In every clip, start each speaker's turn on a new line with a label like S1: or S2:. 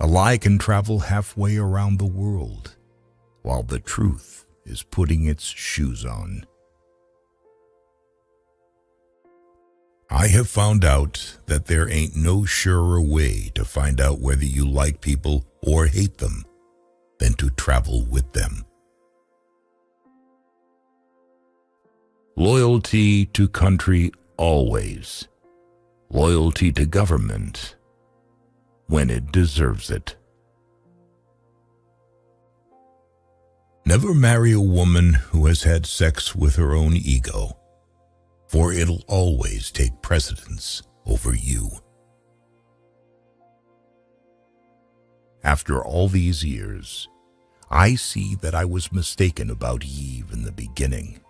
S1: A lie can travel halfway around the world, while the truth is putting its shoes on. I have found out that there ain't no surer way to find out whether you like people or hate them than to travel with them. Loyalty to country always. Loyalty to government when it deserves it. Never marry a woman who has had sex with her own ego, for it'll always take precedence over you. After all these years, I see that I was mistaken about Eve in the beginning.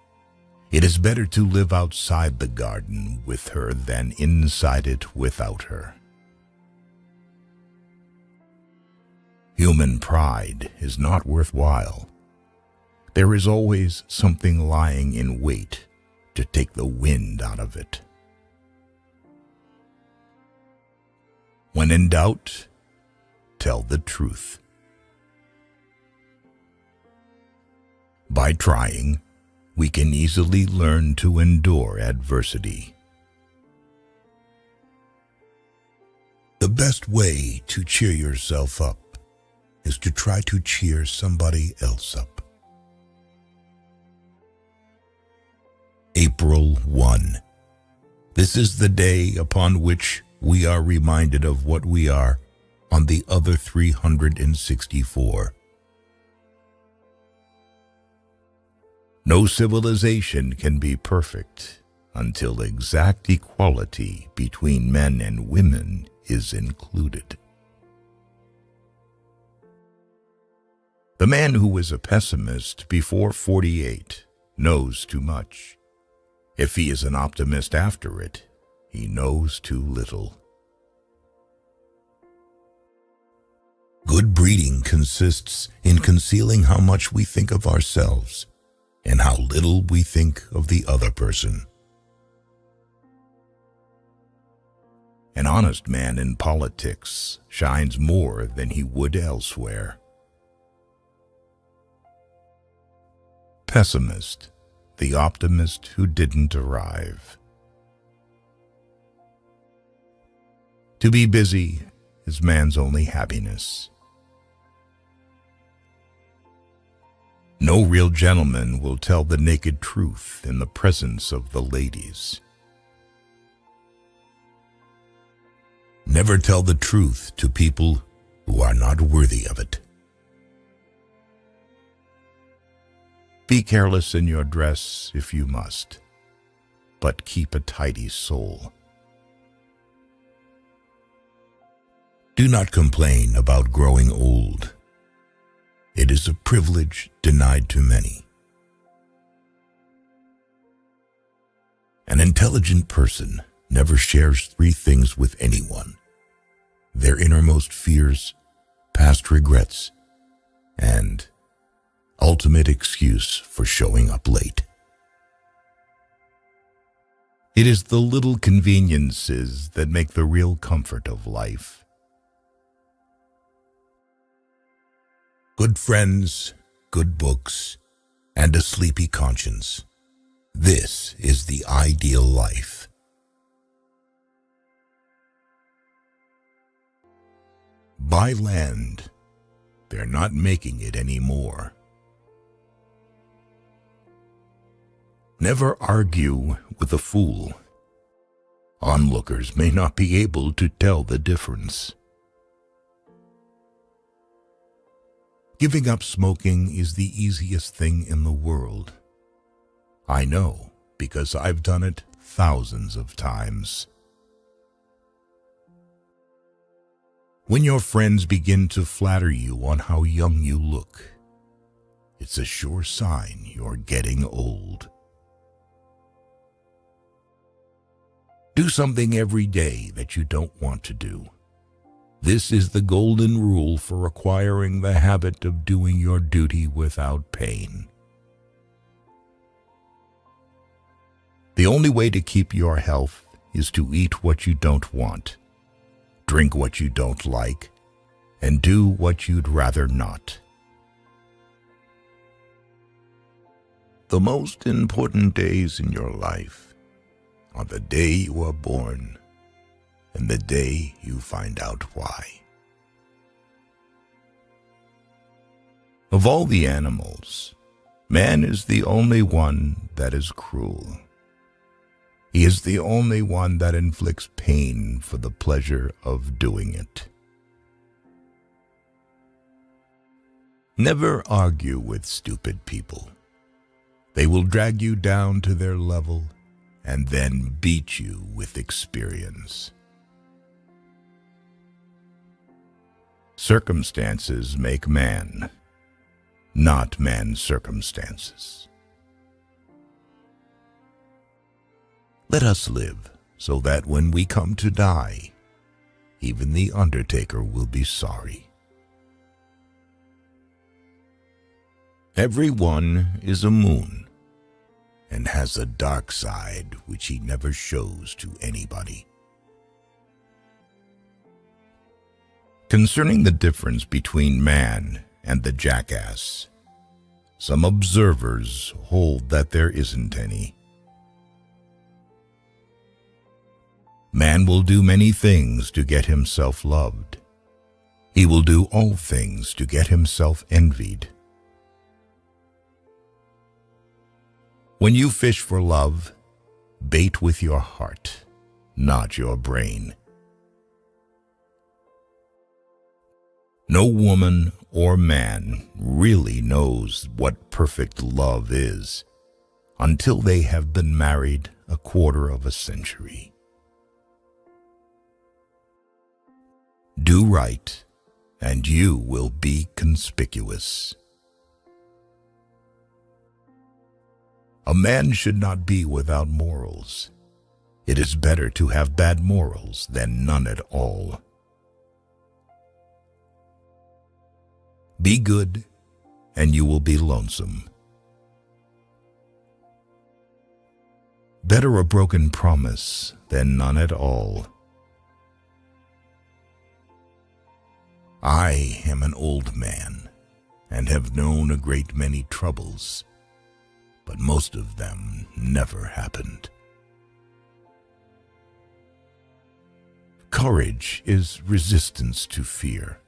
S1: It is better to live outside the garden with her than inside it without her. Human pride is not worthwhile. There is always something lying in wait to take the wind out of it. When in doubt, tell the truth. By trying, we can easily learn to endure adversity. The best way to cheer yourself up is to try to cheer somebody else up. April 1. This is the day upon which we are reminded of what we are on the other 364. No civilization can be perfect until exact equality between men and women is included. The man who is a pessimist before 48 knows too much. If he is an optimist after it, he knows too little. Good breeding consists in concealing how much we think of ourselves and how little we think of the other person. An honest man in politics shines more than he would elsewhere. Pessimist, the optimist who didn't arrive. To be busy is man's only happiness. No real gentleman will tell the naked truth in the presence of the ladies. Never tell the truth to people who are not worthy of it. Be careless in your dress if you must, but keep a tidy soul. Do not complain about growing old. It is a privilege denied to many. An intelligent person never shares three things with anyone: their innermost fears, past regrets, and ultimate excuse for showing up late. It is the little conveniences that make the real comfort of life. Good friends, good books, and a sleepy conscience. This is the ideal life. Buy land. They're not making it anymore. Never argue with a fool. Onlookers may not be able to tell the difference. Giving up smoking is the easiest thing in the world. I know, because I've done it thousands of times. When your friends begin to flatter you on how young you look, it's a sure sign you're getting old. Do something every day that you don't want to do. This is the golden rule for acquiring the habit of doing your duty without pain. The only way to keep your health is to eat what you don't want, drink what you don't like, and do what you'd rather not. The most important days in your life are the day you are born and the day you find out why. Of all the animals, man is the only one that is cruel. He is the only one that inflicts pain for the pleasure of doing it. Never argue with stupid people. They will drag you down to their level and then beat you with experience. Circumstances make man, not man's circumstances. Let us live so that when we come to die, even the undertaker will be sorry. Everyone is a moon and has a dark side which he never shows to anybody. Concerning the difference between man and the jackass, some observers hold that there isn't any. Man will do many things to get himself loved. He will do all things to get himself envied. When you fish for love, bait with your heart, not your brain. No woman or man really knows what perfect love is until they have been married a quarter of a century. Do right, and you will be conspicuous. A man should not be without morals. It is better to have bad morals than none at all. Be good, and you will be lonesome. Better a broken promise than none at all. I am an old man, and have known a great many troubles, but most of them never happened. Courage is resistance to fear,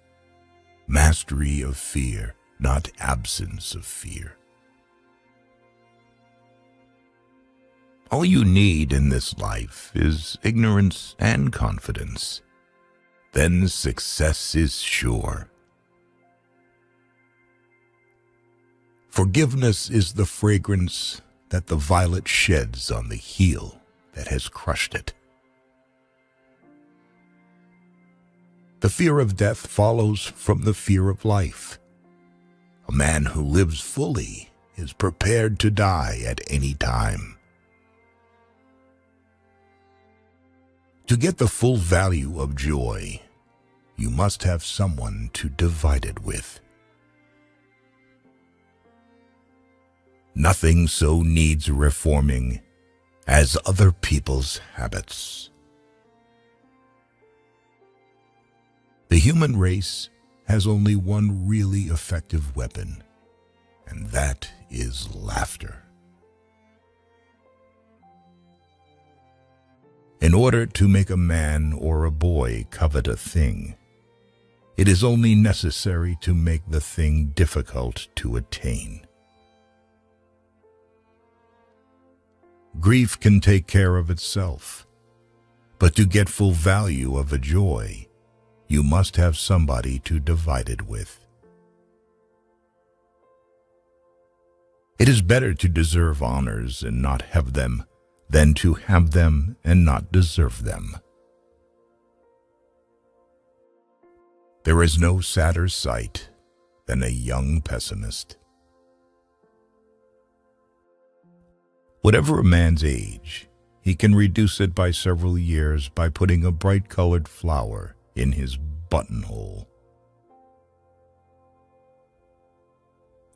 S1: mastery of fear, not absence of fear. All you need in this life is ignorance and confidence. Then success is sure. Forgiveness is the fragrance that the violet sheds on the heel that has crushed it. The fear of death follows from the fear of life. A man who lives fully is prepared to die at any time. To get the full value of joy, you must have someone to divide it with. Nothing so needs reforming as other people's habits. The human race has only one really effective weapon, and that is laughter. In order to make a man or a boy covet a thing, it is only necessary to make the thing difficult to attain. Grief can take care of itself, but to get full value of a joy, you must have somebody to divide it with. It is better to deserve honors and not have them than to have them and not deserve them. There is no sadder sight than a young pessimist. Whatever a man's age, he can reduce it by several years by putting a bright-colored flower in his buttonhole.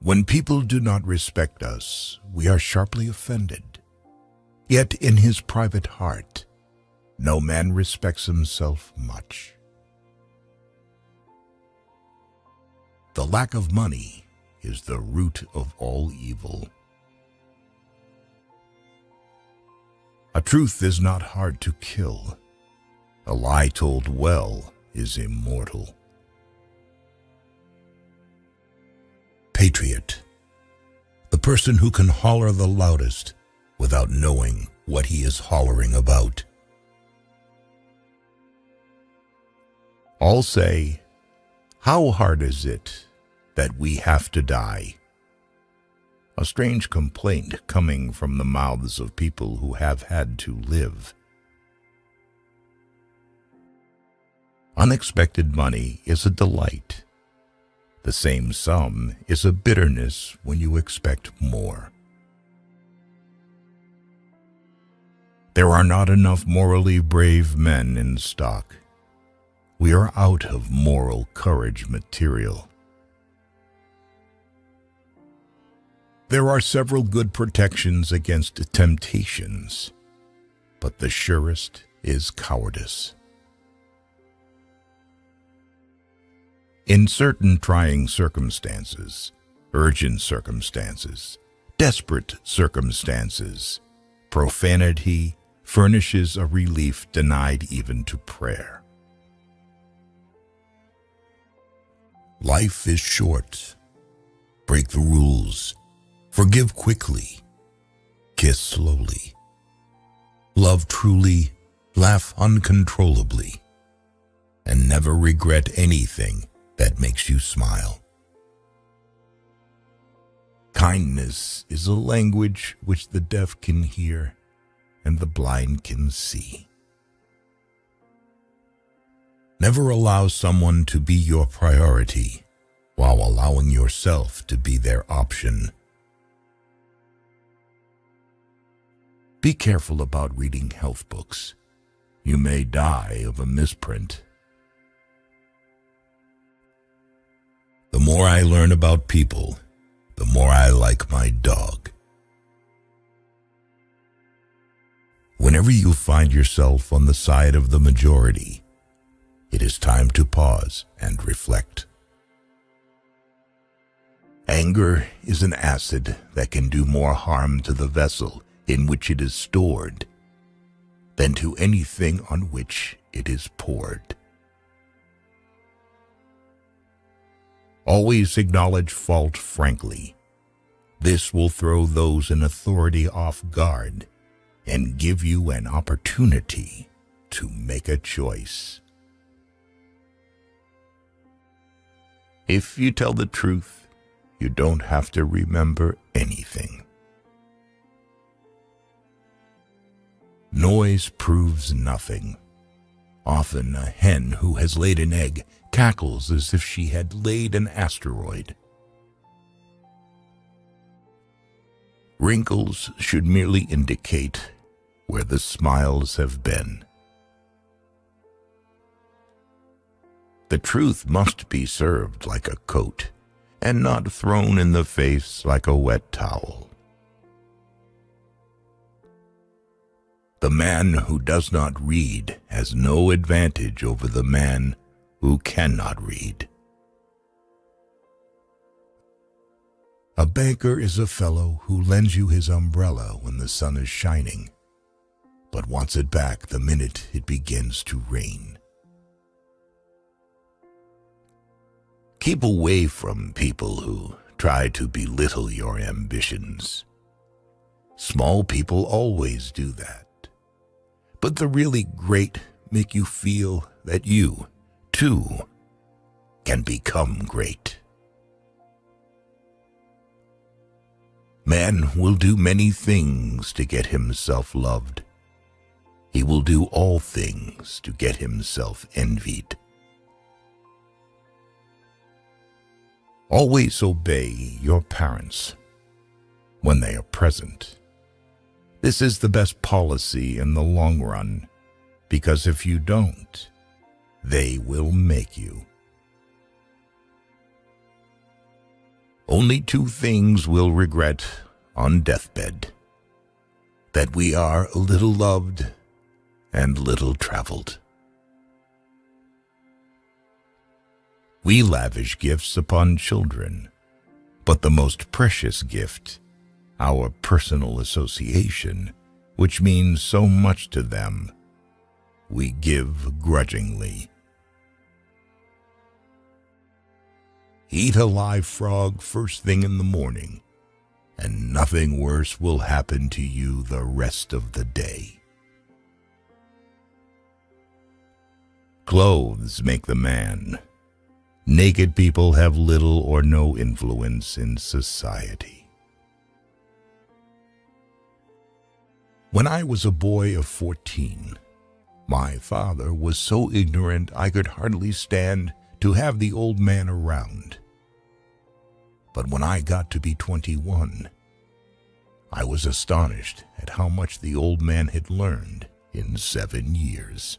S1: When people do not respect us, we are sharply offended. Yet in his private heart, no man respects himself much. The lack of money is the root of all evil. A truth is not hard to kill. A lie told well is immortal. Patriot. The person who can holler the loudest without knowing what he is hollering about. All say, "How hard is it that we have to die?" A strange complaint coming from the mouths of people who have had to live. Unexpected money is a delight. The same sum is a bitterness when you expect more. There are not enough morally brave men in stock. We are out of moral courage material. There are several good protections against temptations, but the surest is cowardice. In certain trying circumstances, urgent circumstances, desperate circumstances, profanity furnishes a relief denied even to prayer. Life is short. Break the rules. Forgive quickly. Kiss slowly. Love truly. Laugh uncontrollably. And never regret anything that makes you smile. Kindness is a language which the deaf can hear and the blind can see. Never allow someone to be your priority while allowing yourself to be their option. Be careful about reading health books. You may die of a misprint. The more I learn about people, the more I like my dog. Whenever you find yourself on the side of the majority, it is time to pause and reflect. Anger is an acid that can do more harm to the vessel in which it is stored than to anything on which it is poured. Always acknowledge fault frankly. This will throw those in authority off guard and give you an opportunity to make a choice. If you tell the truth, you don't have to remember anything. Noise proves nothing. Often a hen who has laid an egg cackles as if she had laid an asteroid. Wrinkles should merely indicate where the smiles have been. The truth must be served like a coat and not thrown in the face like a wet towel. The man who does not read has no advantage over the man who cannot read. A banker is a fellow who lends you his umbrella when the sun is shining, but wants it back the minute it begins to rain. Keep away from people who try to belittle your ambitions. Small people always do that. But the really great make you feel that you, too, can become great. Man will do many things to get himself loved. He will do all things to get himself envied. Always obey your parents when they are present. This is the best policy in the long run, because if you don't, they will make you. Only two things we'll regret on deathbed: that we are a little loved and little traveled. We lavish gifts upon children, but the most precious gift, our personal association, which means so much to them, we give grudgingly. Eat a live frog first thing in the morning, and nothing worse will happen to you the rest of the day. Clothes make the man. Naked people have little or no influence in society. When I was a boy of 14, my father was so ignorant I could hardly stand to have the old man around. But when I got to be 21, I was astonished at how much the old man had learned in 7 years.